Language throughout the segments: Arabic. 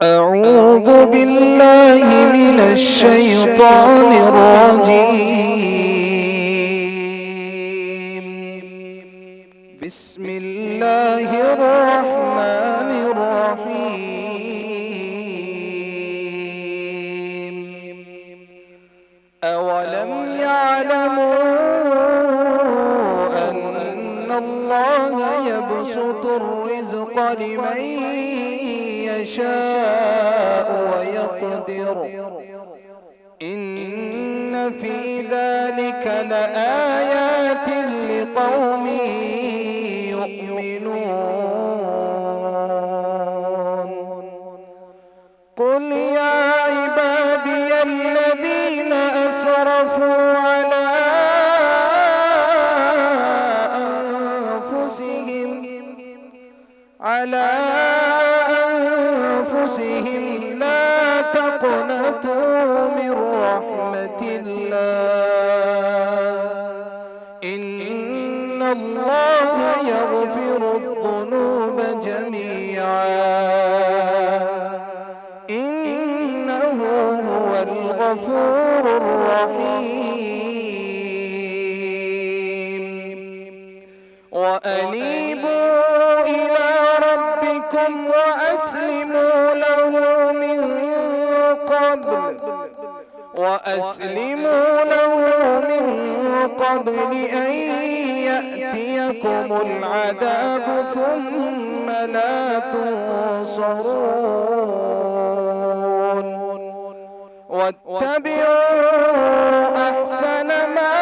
أعوذ بالله من الشيطان الرجيم. بسم الله الرحمن الرحيم. أولم يعلموا أن الله يبسط الرزق لمن يشاء ويقدر إن في ذلك لآيات لقوم يؤمنون. قل يا عبادي الذين أسرفوا على أنفسهم لا تقنطوا من رحمة الله إن الله يغفر الذنوب جميعا إنه هو الغفور الرحيم. وأنيبوا إلى ربكم وأسلموا له من قبل أن يأتيكم العذاب ثم لا تنصرون. واتبعوا أحسن ما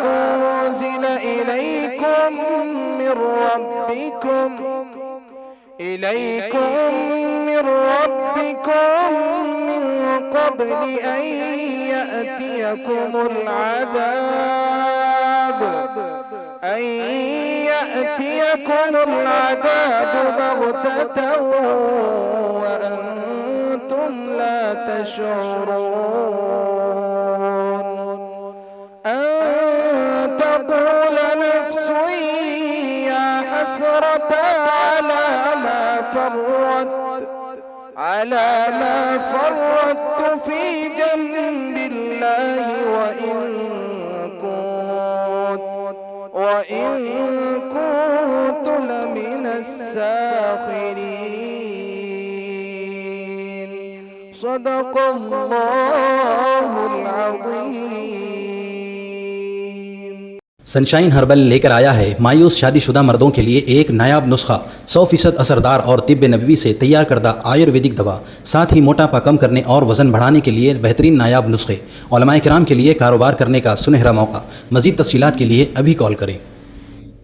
أنزل إليكم من ربكم من قبل أن يأتيكم العذاب بغتة وأنتم لا تشعرون. أن تقول نفس يا حسرة على ما فرطت في جنب الله وإن كنت لمن الساخرين. صدق الله العظيم. Sunshine herbal लेकर आया है मायूस शादीशुदा मर्दों के लिए एक नायाब नुस्खा 100% असरदार और तिब्ब नबवी से तैयार करदा आयुर्वेदिक दवा, साथ ही मोटापा कम करने और वज़न बढ़ाने के लिए बेहतरीन नायाब नुस्खे, उलमाए किराम के लिए कारोबार करने का सुनहरा मौका। मज़ीद तफसीलात के लिए अभी कॉल करें।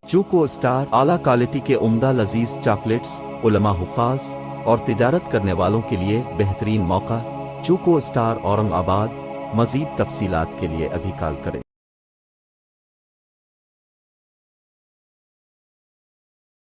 चूको स्टार आला क्वालिटी के उम्दा लजीज चॉकलेट्स, उलमा हुफ़ाज और तिजारत करने वालों के लिए बेहतरीन मौका। चूको स्टार औरंगाबाद। मज़ीद तफसीलात के लिए अभी कॉल करें।